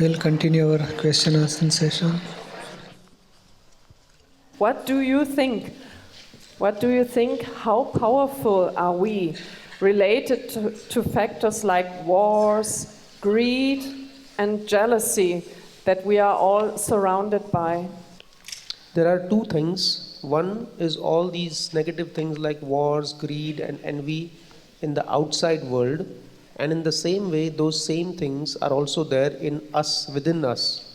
We'll continue our question and answer session. What do you think? What do you think? How powerful are we related to factors like wars, greed, and jealousy that we are all surrounded by? There are two things. One is all these negative things like wars, greed, and envy in the outside world. And in the same way, those same things are also there in us, within us.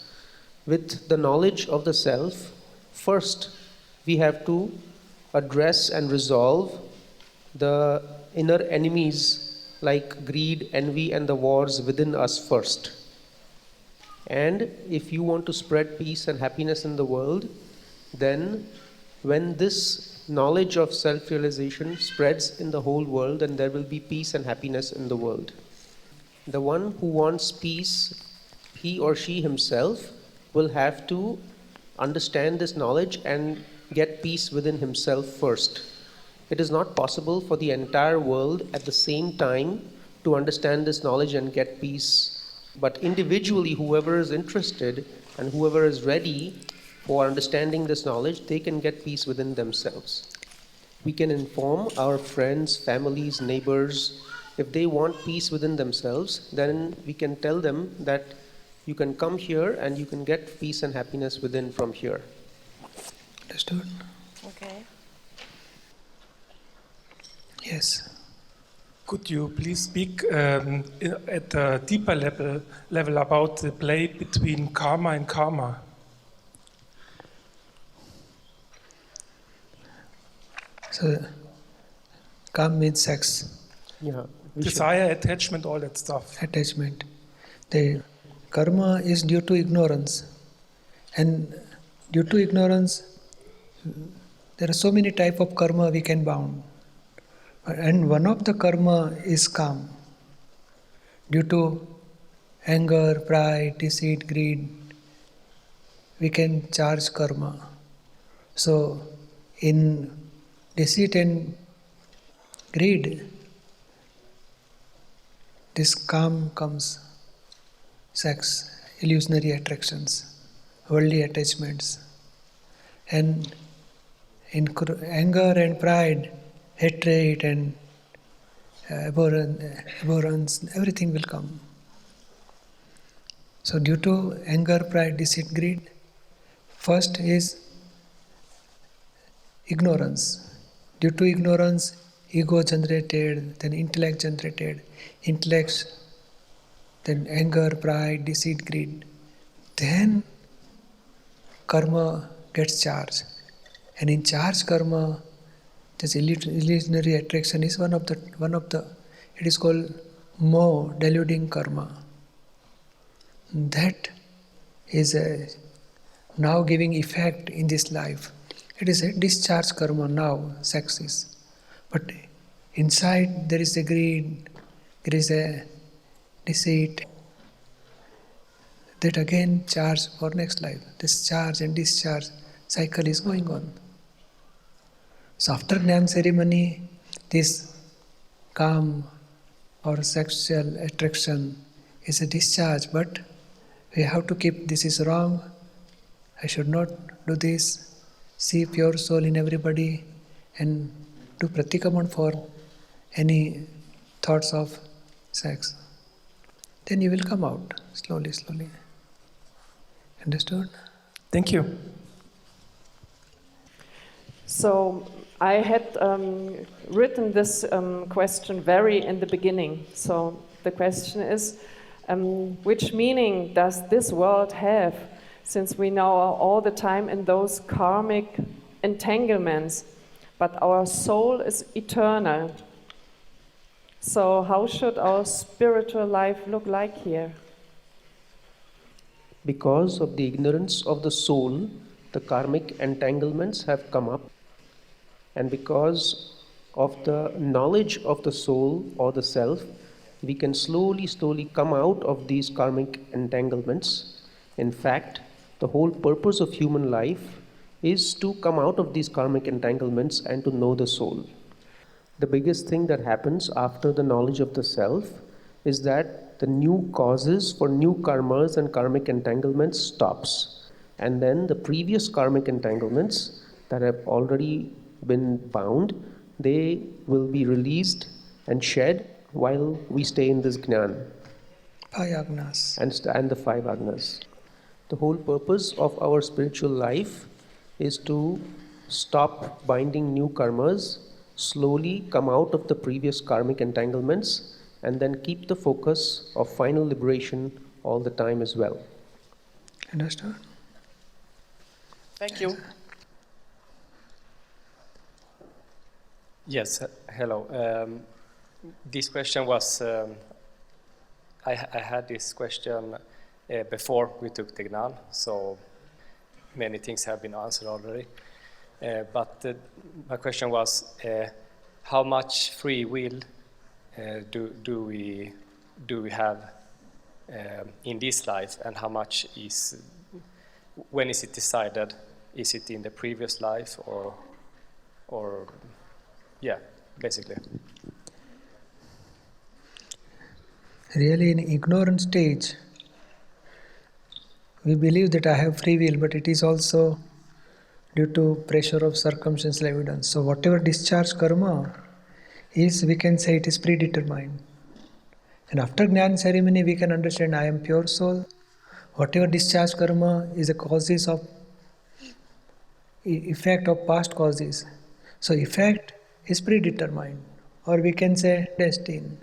With the knowledge of the self, first we have to address and resolve the inner enemies like greed, envy, and the wars within us first. And if you want to spread peace and happiness in the world, then when this knowledge of self-realization spreads in the whole world, then there will be peace and happiness in the world. The one who wants peace, he or she himself, will have to understand this knowledge and get peace within himself first. It is not possible for the entire world at the same time to understand this knowledge and get peace. But individually, whoever is interested and whoever is ready for understanding this knowledge, they can get peace within themselves. We can inform our friends, families, neighbors. If they want peace within themselves, then we can tell them that you can come here and you can get peace and happiness within from here. Understood? Okay. Yes. Could you please speak at a deeper level about the play between karma and karma? So, karma means sex, Yeah. Desire, attachment, all that stuff. attachment. The karma is due to ignorance. And due to ignorance, there are so many types of karma we can bound. And one of the karma is calm. Due to anger, pride, deceit, greed, we can charge karma. So, in deceit and greed, this calm comes, sex, illusionary attractions, worldly attachments. And in anger and pride, hatred and abhorrence, everything will come. So due to anger, pride, deceit, greed, first is ignorance. Due to ignorance, ego generated, then intellect generated, intellect, then anger, pride, deceit, greed. Then karma gets charged. And in charged karma, this illusionary attraction is one of the it is called moh, deluding karma. That is now giving effect in this life. It is a discharged karma now, sex is. But inside there is a greed, there is a deceit. That again charge for next life. This charge and discharge cycle is going on. So after Gnani ceremony, this calm or sexual attraction is a discharge, but we have to keep this is wrong, I should not do this, see pure soul in everybody and do pratikaman for any thoughts of sex. Then you will come out slowly, slowly. Understood? Thank you. So I had written this question very in the beginning. So the question is, which meaning does this world have, since we now are all the time in those karmic entanglements, but our soul is eternal? So how should our spiritual life look like here? Because of the ignorance of the soul, the karmic entanglements have come up. And because of the knowledge of the soul or the self, we can slowly come out of these karmic entanglements. In fact, the whole purpose of human life is to come out of these karmic entanglements and to know the soul. The biggest thing that happens after the knowledge of the self is that the new causes for new karmas and karmic entanglements stops. And then the previous karmic entanglements that have already been bound, they will be released and shed while we stay in this Gnan. Payagnas. And the 5 agnas. The whole purpose of our spiritual life is to stop binding new karmas, slowly come out of the previous karmic entanglements, and then keep the focus of final liberation all the time as well. Understood? Thank you. Yes, hello. This question was, I had this question before we took the Gnan, so many things have been answered already. But my question was, how much free will do we have in this life, and how much is, when is it decided? Is it in the previous life, or yeah, basically? Really, in ignorant stage, we believe that I have free will, but it is also due to pressure of circumstantial evidence. So whatever discharge karma is, we can say it is predetermined. And after Gnan ceremony, we can understand I am pure soul. Whatever discharge karma is the causes of effect of past causes. So effect is predetermined, or we can say destined,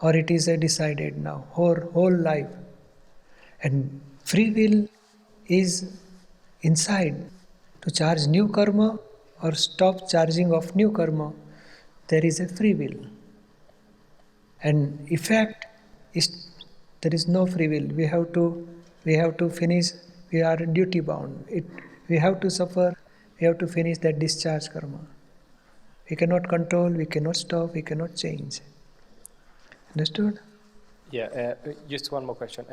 or it is a decided now, whole life. And free will is inside. To charge new karma or stop charging of new karma, there is a free will. And effect is, there is no free will. We have to finish, we are duty bound. We have to suffer, we have to finish that discharge karma. We cannot control, we cannot stop, we cannot change. Understood? Yeah, just one more question.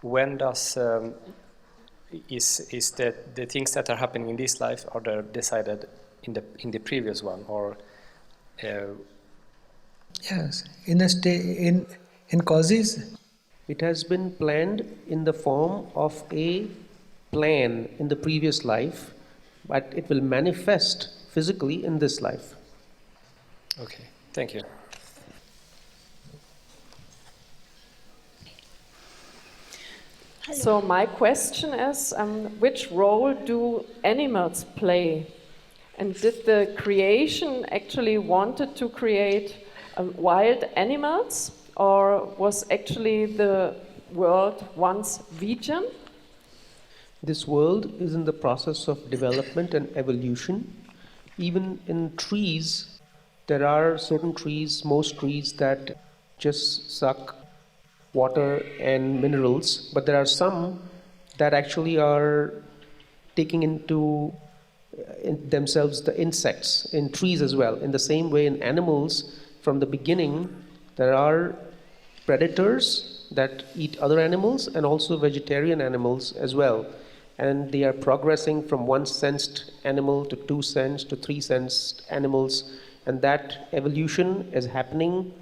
When does is the things that are happening in this life, are they decided in the previous one, or? Yes, in causes. It has been planned in the form of a plan in the previous life, but it will manifest physically in this life. Okay, thank you. So my question is, which role do animals play? And did the creation actually wanted to create wild animals, or was actually the world once vegan? This world is in the process of development and evolution. Even in trees, there are certain trees, most trees, that just suck water and minerals, but there are some that actually are taking into themselves the insects in trees as well. In the same way, in animals, from the beginning, there are predators that eat other animals and also vegetarian animals as well. And they are progressing from 1-sensed animal to 2-sensed to 3-sensed animals. And that evolution is happening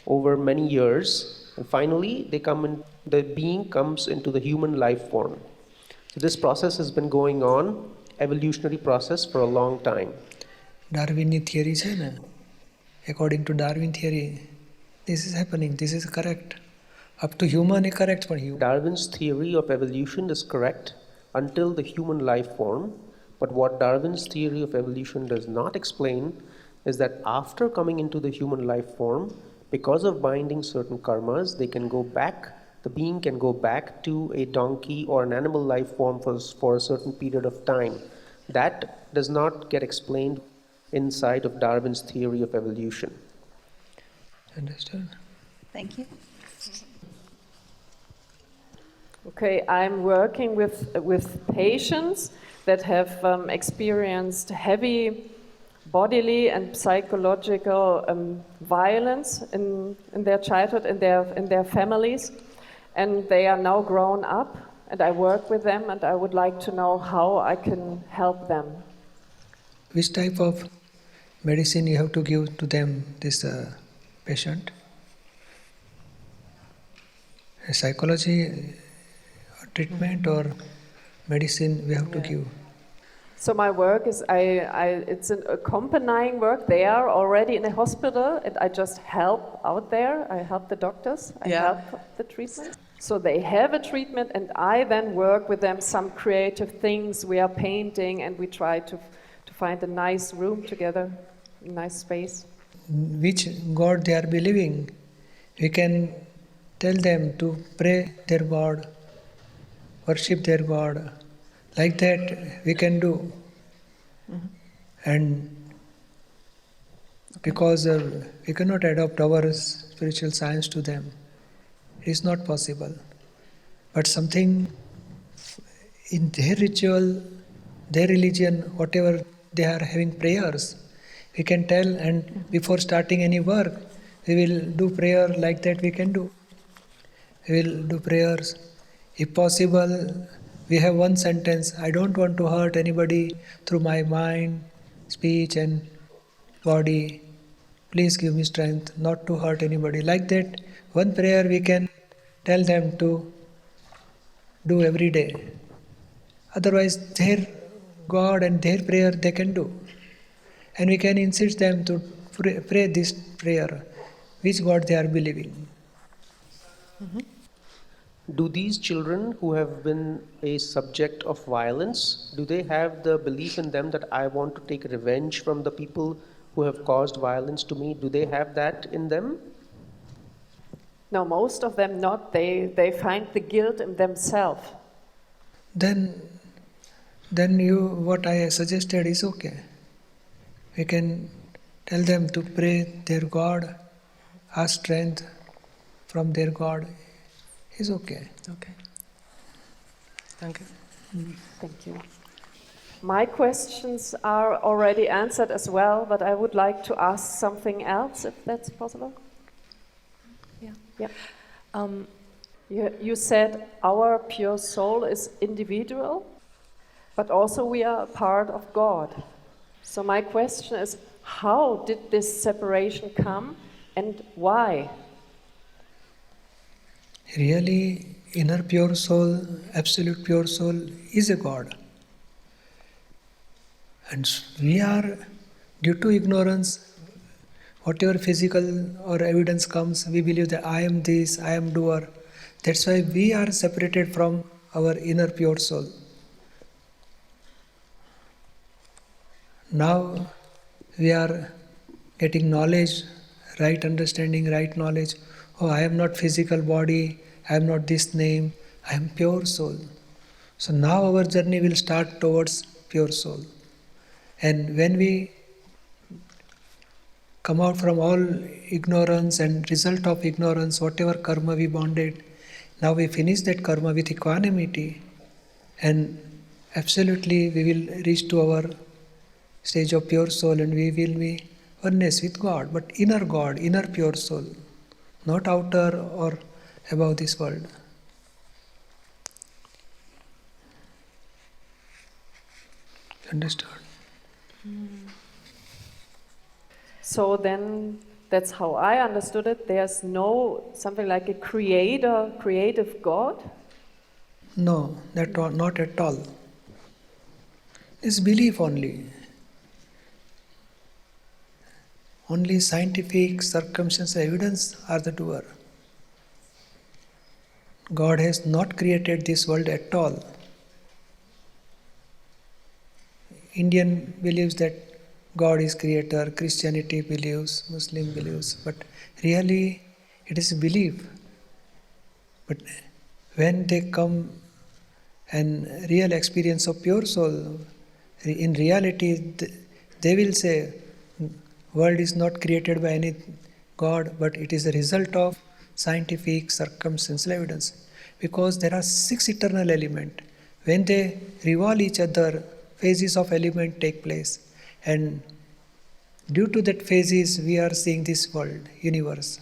over many years. And finally, the being comes into the human life form. So this process has been going on, evolutionary process, for a long time. Darwin's theory છે ને? According to Darwin theory, this is happening, this is correct. Up to human is correct for human. Darwin's theory of evolution is correct until the human life form. But what Darwin's theory of evolution does not explain is that after coming into the human life form, because of binding certain karmas, they can go back, the being can go back to a donkey or an animal life form for a certain period of time. That does not get explained inside of Darwin's theory of evolution. Understood? Thank you. Okay, I'm working with patients that have experienced heavy bodily and psychological violence in their childhood, in their families, and they are now grown up, and I work with them, and I would like to know how I can help them. Which type of medicine you have to give to them, this patient? Psychology, treatment or medicine we have to give. So my work is, it's an accompanying work. They are already in a hospital and I just help out there. I help the doctors, I help the treatment. So they have a treatment and I then work with them some creative things. We are painting and we try to find a nice room together, a nice space. Which God they are believing, we can tell them to pray their God, worship their God. Like that we can do. And because we cannot adopt our spiritual science to them, it is not possible. But something in their ritual, their religion, whatever they are having prayers, we can tell, and before starting any work, we will do prayer like that we can do. We will do prayers. If possible, we have one sentence, I don't want to hurt anybody through my mind, speech and body. Please give me strength not to hurt anybody. Like that, one prayer we can tell them to do every day. Otherwise, their God and their prayer they can do. And we can insist them to pray this prayer, which God they are believing. Do these children who have been a subject of violence, do they have the belief in them that I want to take revenge from the people who have caused violence to me? Do they have that in them? No, most of them not. They find the guilt in themselves. Then what I suggested is okay. We can tell them to pray their God, ask strength from their God. Is okay. Okay. Thank you. Thank you. My questions are already answered as well, but I would like to ask something else, if that's possible. Yeah. You said our pure soul is individual, but also we are a part of God. So my question is, how did this separation come and why? Really, inner pure soul, absolute pure soul is a God. And we are, due to ignorance, whatever physical or evidence comes, we believe that I am this, I am doer. That's why we are separated from our inner pure soul. Now we are getting knowledge, right understanding, right knowledge. Oh, I am not physical body, I am not this name, I am pure soul. So now our journey will start towards pure soul. And when we come out from all ignorance and result of ignorance, whatever karma we bonded, now we finish that karma with equanimity and absolutely we will reach to our stage of pure soul and we will be oneness with God, but inner pure soul, not outer or above this world. Understood? So then, that's how I understood it. There's no something like a creative God? No, not at all. It's belief only. Only scientific, circumstantial evidence are the doer. God has not created this world at all. Indian believes that God is creator, Christianity believes, Muslim believes, but really it is belief. But when they come and real experience of pure soul, in reality they will say, world is not created by any God, but it is a result of scientific, circumstantial evidence. Because there are 6 eternal elements. When they revolve each other, phases of element take place. And due to that phases, we are seeing this world, universe.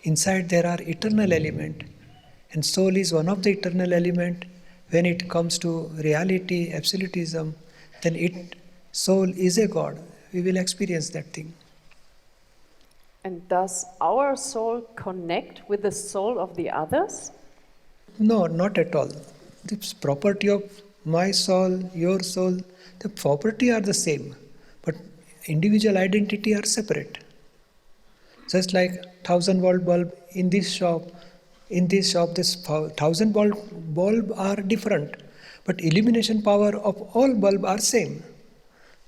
Inside there are eternal elements. And soul is one of the eternal elements. When it comes to reality, absolutism, then soul is a God. We will experience that thing. And does our soul connect with the soul of the others? No, not at all. The property of my soul, your soul, the property are the same, but individual identity are separate. Just like 1000-watt bulb in this shop, this 1000-watt bulb are different, but illumination power of all bulb are same.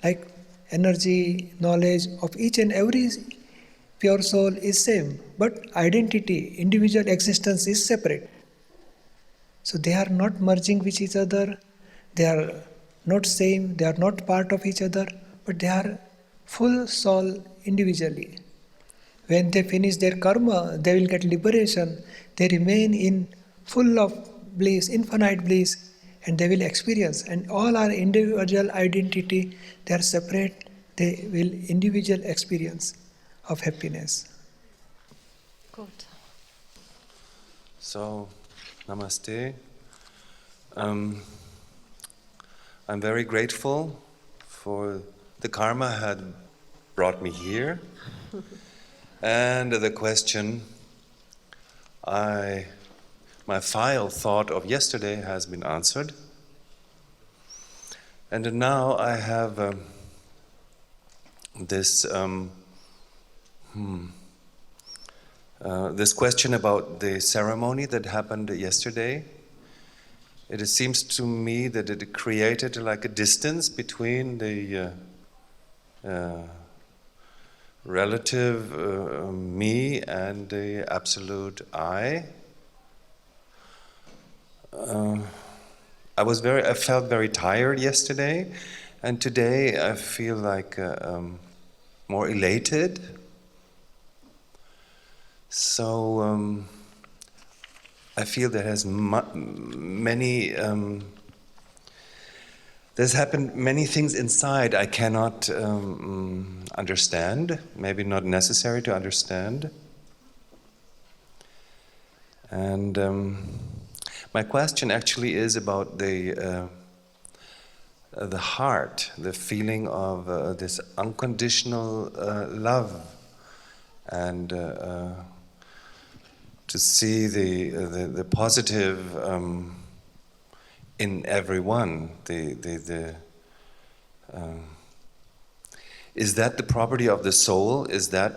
Like energy, knowledge of each and every pure soul is same, but identity, individual existence is separate. So they are not merging with each other, they are not same, they are not part of each other, but they are full soul individually. When they finish their karma, they will get liberation. They remain in full of bliss, infinite bliss, and they will experience. And all our individual identity, they are separate, they will individual experience of happiness. Good. So, namaste. I'm very grateful for the karma had brought me here. And the question my file thought of yesterday has been answered. And now I have this question about the ceremony that happened yesterday. It seems to me that it created like a distance between the relative me and the absolute I. I felt very tired yesterday, and today I feel like more elated. So I feel there has there's happened many things inside I cannot understand, maybe not necessary to understand. And my question actually is about the heart, the feeling of this unconditional love, and to see the positive in everyone. Is that the property of the soul? Is that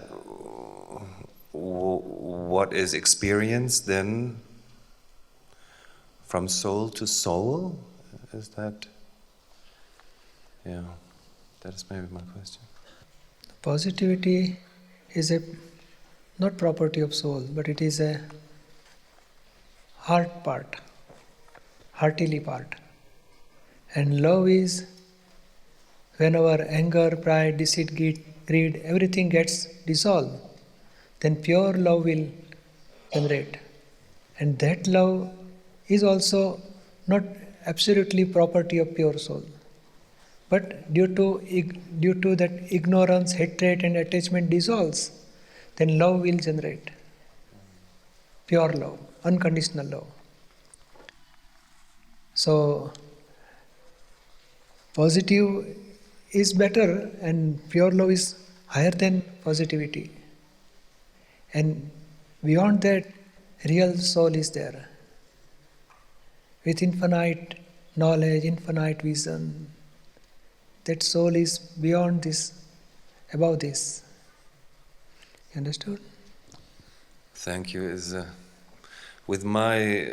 what is experienced then from soul to soul? Is that? Yeah, that is maybe my question. Positivity is not property of soul, but it is a heart part, heartily part. And love is when our anger, pride, deceit, greed, everything gets dissolved, then pure love will generate. And that love is also not absolutely property of pure soul. But due to that ignorance, hatred and attachment dissolves, then love will generate. Pure love, unconditional love. So, positive is better and pure love is higher than positivity. And beyond that, real soul is there. With infinite knowledge, infinite vision, that soul is beyond this, above this. You understood? Thank you. With my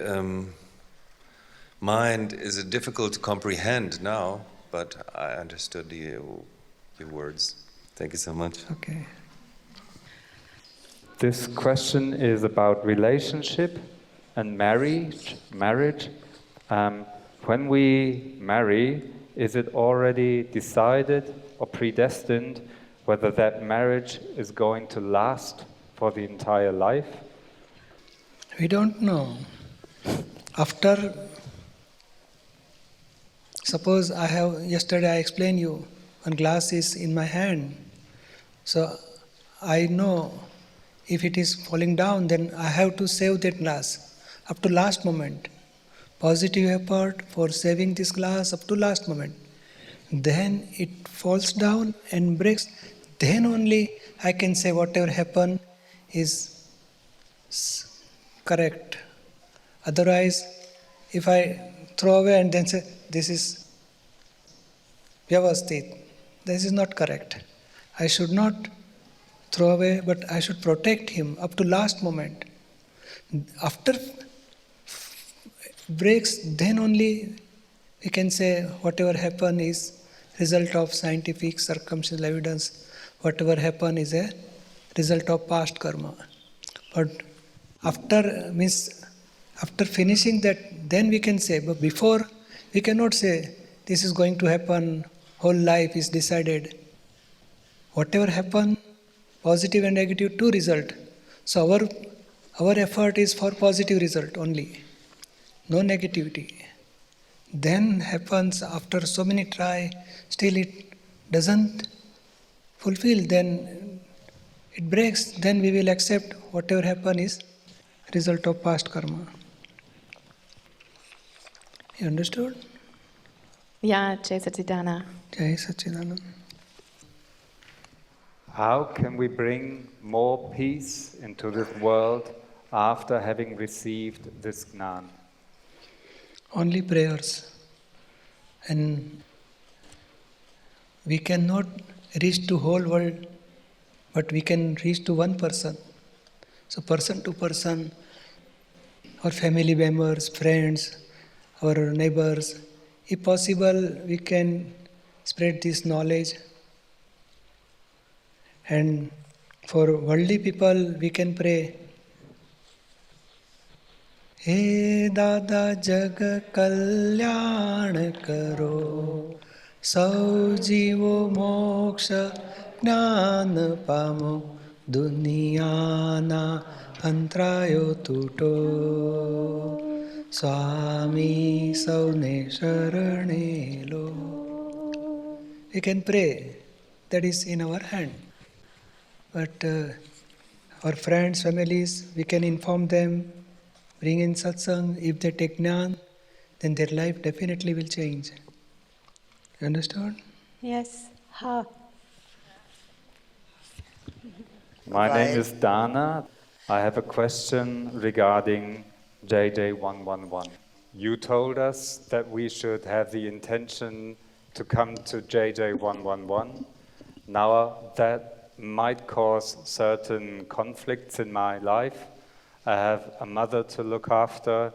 mind, is it difficult to comprehend now, but I understood your words. Thank you so much. Okay. This question is about relationship and marriage. When we marry, is it already decided or predestined whether that marriage is going to last for the entire life? We don't know. After, suppose yesterday I explained you, one glass is in my hand. So I know if it is falling down, then I have to save that glass up to last moment. Positive effort for saving this glass up to last moment. Then it falls down and breaks. then only I can say whatever happened is correct. Otherwise, if I throw away and then say, this is vyavasthit, this is not correct. I should not throw away, but I should protect him up to last moment. After breaks, then only we can say whatever happened is result of scientific circumstantial evidence. Whatever happened is a result of past karma. But after finishing that, then we can say. But before, we cannot say this is going to happen. Whole life is decided. Whatever happened, positive and negative, two result. So our effort is for positive result only, no negativity. Then happens after so many try, still it doesn't fulfill, then it breaks, then we will accept whatever happened is result of past karma. You understood? Yeah, Jai Satchidana. Jai Satchidanand. How can we bring more peace into this world after having received this Gnani? Only prayers. And we cannot reach to whole world, but we can reach to one person. So person to person, our family members, friends, our neighbors, if possible, we can spread this knowledge. And for worldly people, we can pray, हे दादा जग कल्याण करो, सौ जीवो मोक्ष ज्ञान पामो, दुनियाना अंतरायो टूटो, स्वामी सौने शरणे लो. We can pray, that is in our hand. But our friends, families, we can inform them, bring in satsang. If they take Gnan, then their life definitely will change. You understood? Yes. Ha. My name is Dana. I have a question regarding JJ111. You told us that we should have the intention to come to JJ111. Now that might cause certain conflicts in my life. I have a mother to look after,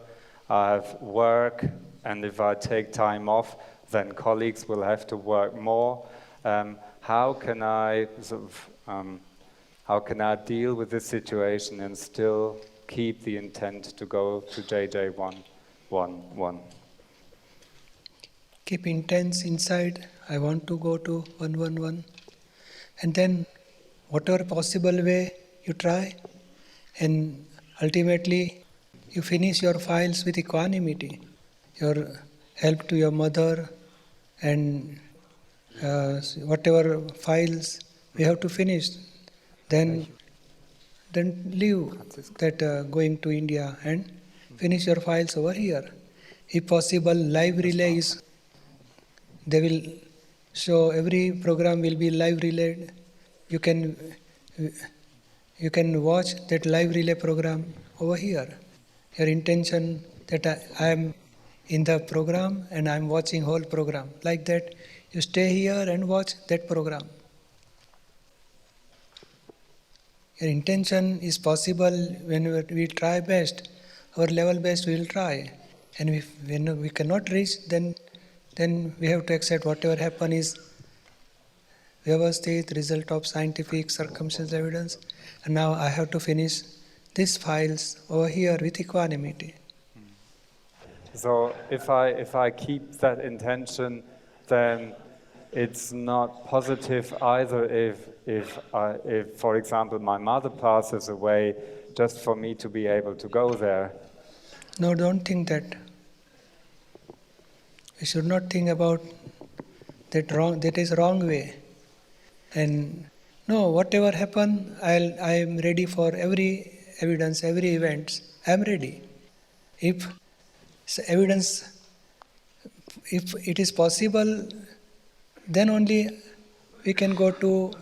I have work, and if I take time off, then colleagues will have to work more. How can I deal with this situation and still keep the intent to go to JJ111? Keep intense inside, I want to go to 111. And then whatever possible way you try, and ultimately you finish your files with equanimity. Your help to your mother and whatever files we have to finish, then leave that going to India and finish your files over here. If possible, live relay is, they will show, every program will be live relayed. You can watch that live relay program over here. Your intention that I am in the program and I am watching whole program. Like that, you stay here and watch that program. Your intention is possible when we try best, our level best we will try. And when we cannot reach, then we have to accept whatever happen is vyavasthit, result of scientific circumstantial evidence. And now I have to finish these files over here with equanimity. So if I keep that intention, then it's not positive either if for example my mother passes away, just for me to be able to go there. No, don't think that. We should not think about that wrong. That is wrong way. And no, whatever happen, I am ready for every evidence, every event. I am ready. If evidence, if it is possible, then only we can go to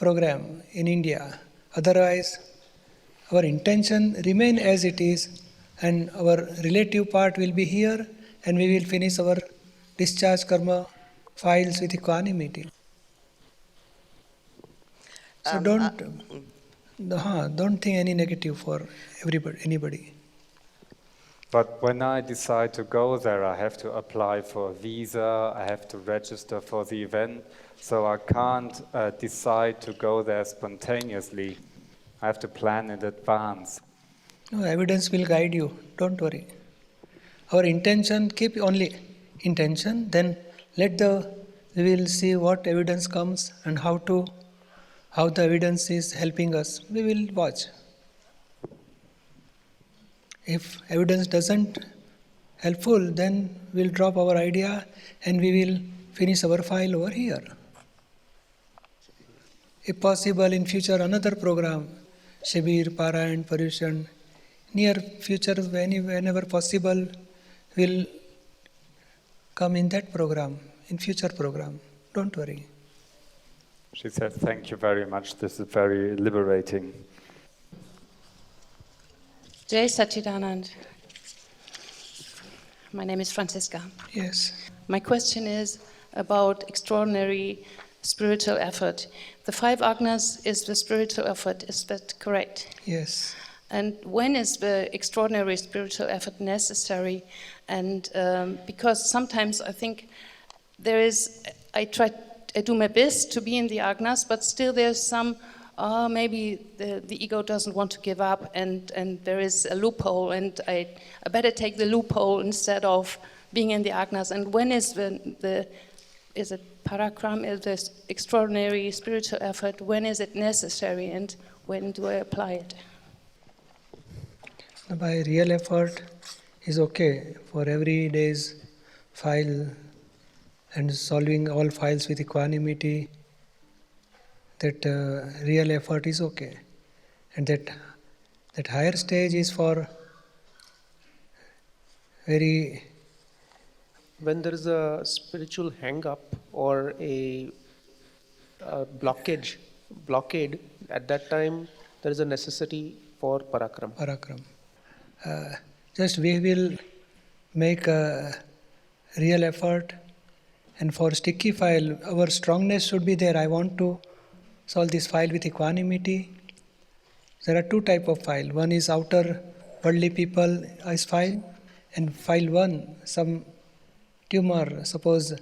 program in India. Otherwise, our intention remain as it is, and our relative part will be here, and we will finish our discharge karma files with equanimity. So don't think any negative for anybody. But when I decide to go there, I have to apply for a visa, I have to register for the event, so I can't decide to go there spontaneously. I have to plan in advance. No, evidence will guide you, don't worry. Our intention, keep only intention, then we will see what evidence comes and how the evidence is helping us. We will watch. If evidence doesn't helpful, then we'll drop our idea and we will finish our file over here. If possible, in future another program, Shibir, Parayan, Paryushan, near future whenever possible, will come in that program, in future program. Don't worry. She said, thank you very much, this is very liberating. Jai Satchidanand. My name is Franziska. Yes. My question is about extraordinary spiritual effort. The 5 Agnas is the spiritual effort, is that correct? Yes. And when is the extraordinary spiritual effort necessary? And because sometimes I think I do my best to be in the Agnas, but still there's some, maybe the ego doesn't want to give up, and there is a loophole, and I better take the loophole instead of being in the Agnas. And when is is it parakram, is this extraordinary spiritual effort, when is it necessary, and when do I apply it? By real effort is okay for every day's file and solving all files with equanimity. That real effort is okay, and that higher stage is for very. When there is a spiritual hang-up or a blockade, at that time there is a necessity for parakram. Just we will make a real effort, and for sticky file, our strongness should be there. I want to solve this file with equanimity. There are 2 types of file. One is outer worldly people as file, and file 1, some tumor, suppose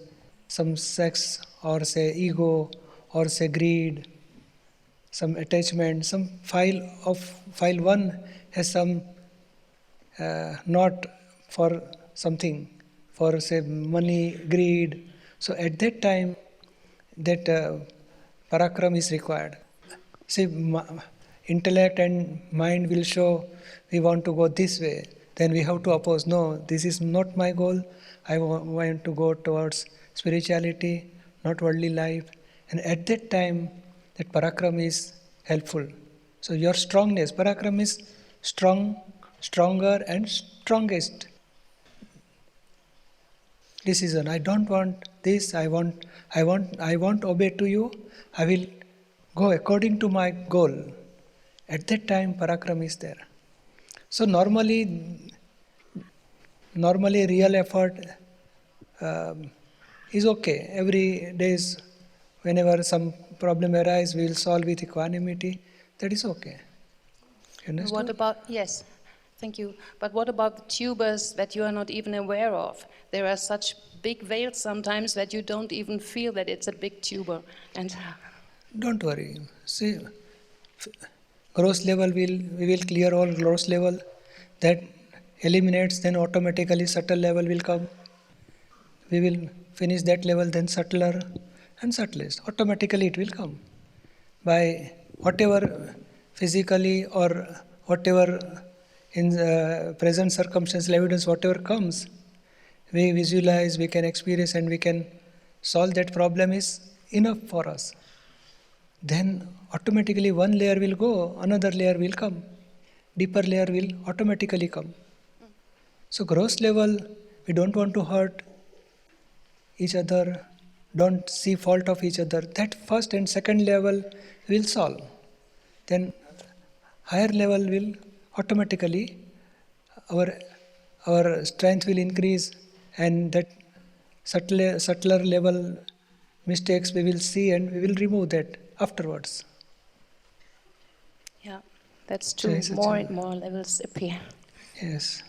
some sex or say ego or say greed, some attachment, some file 1 has some not for something, for say money, greed. So at that time, that parakram is required. See, intellect and mind will show we want to go this way. Then we have to oppose, no, this is not my goal. I want to go towards spirituality, not worldly life. And at that time, that parakram is helpful. So your strongness, parakram is stronger and strongest decision. I don't want this, I want obey to you. I will go according to my goal. At that time, parakram is there. So normally real effort is okay. Every days, whenever some problem arises, we will solve with equanimity. That is okay. You understand? What about, yes, thank you. But what about the tubers that you are not even aware of? There are such big veils sometimes that you don't even feel that it's a big tuber. And don't worry. See, gross level we will clear all gross level. That eliminates, then automatically subtle level will come. We will finish that level, then subtler and subtlest. Automatically it will come. By whatever physically or whatever in present circumstantial evidence, whatever comes, we visualize, we can experience, and we can solve that problem is enough for us. Then automatically one layer will go, another layer will come. Deeper layer will automatically come. So gross level, we don't want to hurt each other, don't see fault of each other. That first and second level will solve. Then higher level will automatically, our strength will increase, and that subtler level mistakes we will see and we will remove that afterwards. Yeah, that's true. More and more levels appear. Yes.